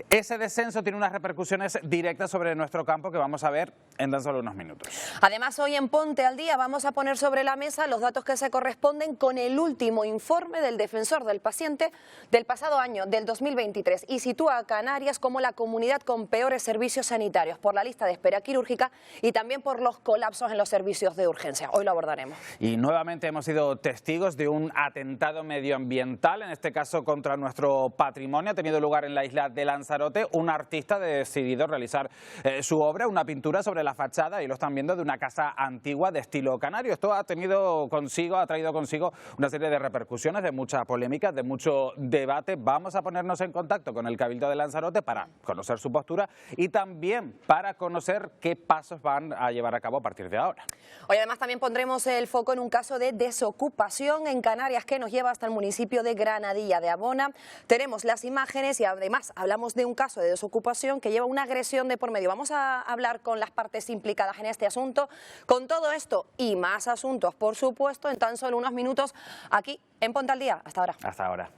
Ese descenso tiene unas repercusiones directas sobre nuestro campo que vamos a ver en tan solo unos minutos. Además, hoy en Ponte al Día vamos a poner sobre la mesa los datos que se corresponden con el último informe del Defensor del Paciente del pasado año, del 2023, y sitúa a Canarias como la comunidad con peores servicios sanitarios por la lista de espera quirúrgica y también por los colapsos en los servicios de urgencia. Hoy lo abordaremos. Y nuevamente hemos sido testigos de un atentado medioambiental, en este caso contra nuestro patrimonio. Ha tenido lugar en la isla de Lanzarote. Un artista ha decidido realizar su obra, una pintura sobre la fachada, y lo están viendo, de una casa antigua de estilo canario. Esto ha traído consigo una serie de repercusiones, de mucha polémica, de mucho debate. Vamos a ponernos en contacto con el Cabildo de Lanzarote para conocer su postura y también para conocer qué pasos van a llevar a cabo a partir de ahora. Hoy además también pondremos el foco en un caso de desocupación en Canarias que nos lleva hasta el municipio de Granadilla de Abona. Tenemos las imágenes y además hablamos de un caso de desocupación que lleva una agresión de por medio. Vamos a hablar con las partes implicadas en este asunto. Con todo esto y más asuntos, por supuesto, en tan solo unos minutos aquí en Ponte al Día. Hasta ahora. Hasta ahora.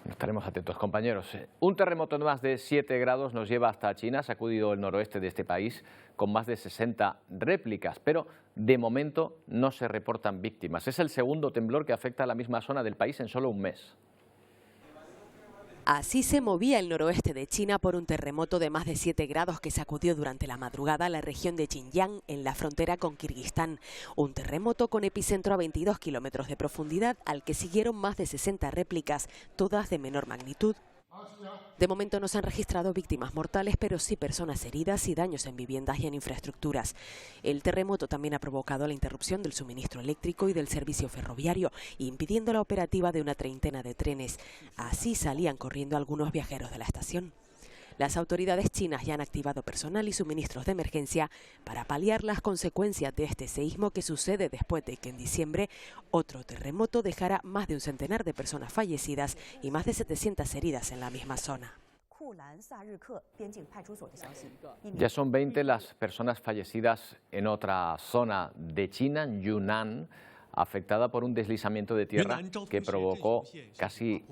Estaremos atentos, compañeros. Un terremoto de más de 7 grados nos lleva hasta China, ha sacudido el noroeste de este país con más de 60 réplicas, pero de momento no se reportan víctimas. Es el segundo temblor que afecta a la misma zona del país en solo un mes. Así se movía el noroeste de China por un terremoto de más de 7 grados que sacudió durante la madrugada la región de Xinjiang en la frontera con Kirguistán. Un terremoto con epicentro a 22 kilómetros de profundidad al que siguieron más de 60 réplicas, todas de menor magnitud. De momento no se han registrado víctimas mortales, pero sí personas heridas y daños en viviendas y en infraestructuras. El terremoto también ha provocado la interrupción del suministro eléctrico y del servicio ferroviario, impidiendo la operativa de una treintena de trenes. Así salían corriendo algunos viajeros de la estación. Las autoridades chinas ya han activado personal y suministros de emergencia para paliar las consecuencias de este seísmo que sucede después de que en diciembre otro terremoto dejara más de un centenar de personas fallecidas y más de 700 heridas en la misma zona. Ya son 20 las personas fallecidas en otra zona de China, en Yunnan, afectada por un deslizamiento de tierra que provocó casi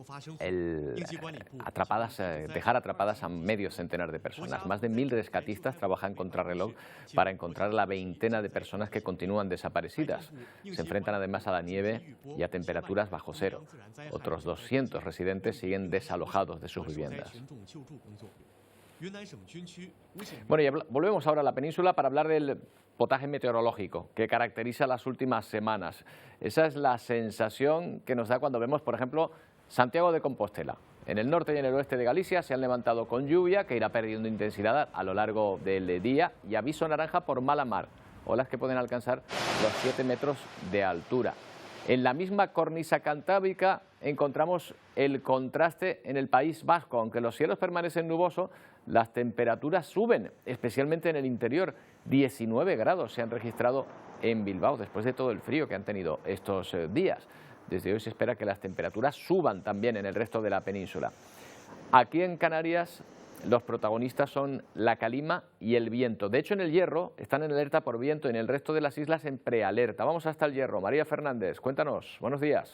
dejar atrapadas a medio centenar de personas. Más de 1000 rescatistas trabajan contrarreloj para encontrar la veintena de personas que continúan desaparecidas. Se enfrentan además a la nieve y a temperaturas bajo cero. Otros 200 residentes siguen desalojados de sus viviendas. Bueno, y volvemos ahora a la península para hablar del potaje meteorológico que caracteriza las últimas semanas. Esa es la sensación que nos da cuando vemos, por ejemplo, Santiago de Compostela. En el norte y en el oeste de Galicia se han levantado con lluvia que irá perdiendo intensidad a lo largo del día y aviso naranja por mala mar, olas que pueden alcanzar los 7 metros de altura. En la misma cornisa cantábrica encontramos el contraste en el País Vasco. Aunque los cielos permanecen nubosos, las temperaturas suben, especialmente en el interior. 19 grados se han registrado en Bilbao, después de todo el frío que han tenido estos días. Desde hoy se espera que las temperaturas suban también en el resto de la península. Aquí en Canarias los protagonistas son la calima y el viento. De hecho, en el Hierro están en alerta por viento, en el resto de las islas en prealerta. Vamos hasta el Hierro. María Fernández, cuéntanos. Buenos días.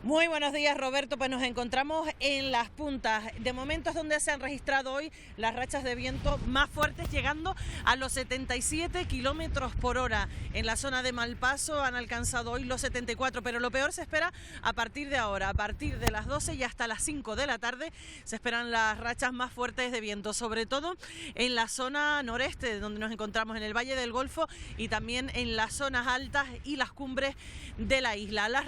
Muy buenos días, Roberto. Pues nos encontramos en las puntas. De momento es donde se han registrado hoy las rachas de viento más fuertes, llegando a los 77 kilómetros por hora. En la zona de Malpaso han alcanzado hoy los 74, pero lo peor se espera a partir de ahora. A partir de las 12 y hasta las 5 de la tarde se esperan las rachas más fuertes de viento, sobre todo en la zona noreste, donde nos encontramos en el Valle del Golfo y también en las zonas altas y las cumbres de la isla. Las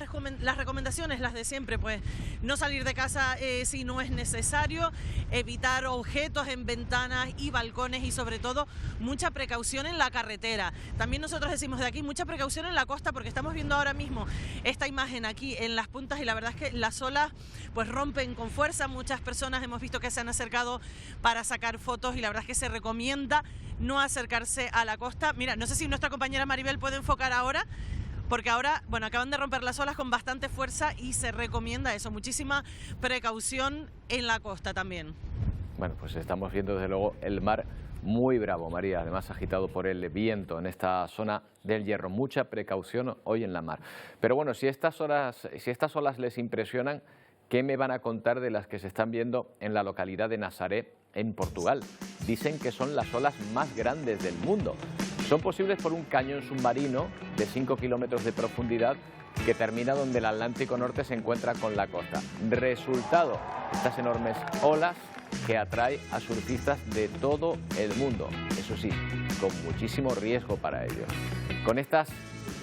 recomendaciones, las de siempre, pues no salir de casa si no es necesario, evitar objetos en ventanas y balcones y sobre todo mucha precaución en la carretera. También nosotros decimos de aquí mucha precaución en la costa, porque estamos viendo ahora mismo esta imagen aquí en las puntas y la verdad es que las olas pues rompen con fuerza. Muchas personas hemos visto que se han acercado para sacar fotos y la verdad es que se recomienda no acercarse a la costa. Mira, no sé si nuestra compañera Maribel puede enfocar ahora, porque ahora, bueno, acaban de romper las olas con bastante fuerza y se recomienda eso, muchísima precaución en la costa también. Bueno, pues estamos viendo desde luego el mar muy bravo, María, además agitado por el viento en esta zona del Hierro. Mucha precaución hoy en la mar. Pero bueno, si estas olas les impresionan, ¿qué me van a contar de las que se están viendo en la localidad de Nazaré, en Portugal? Dicen que son las olas más grandes del mundo. Son posibles por un cañón submarino de 5 kilómetros de profundidad que termina donde el Atlántico Norte se encuentra con la costa. Resultado, estas enormes olas que atrae a surfistas de todo el mundo. Eso sí, con muchísimo riesgo para ellos. Con estas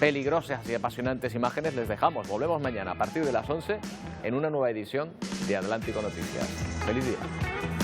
peligrosas y apasionantes imágenes les dejamos. Volvemos mañana a partir de las 11 en una nueva edición de Atlántico Noticias. ¡Feliz día!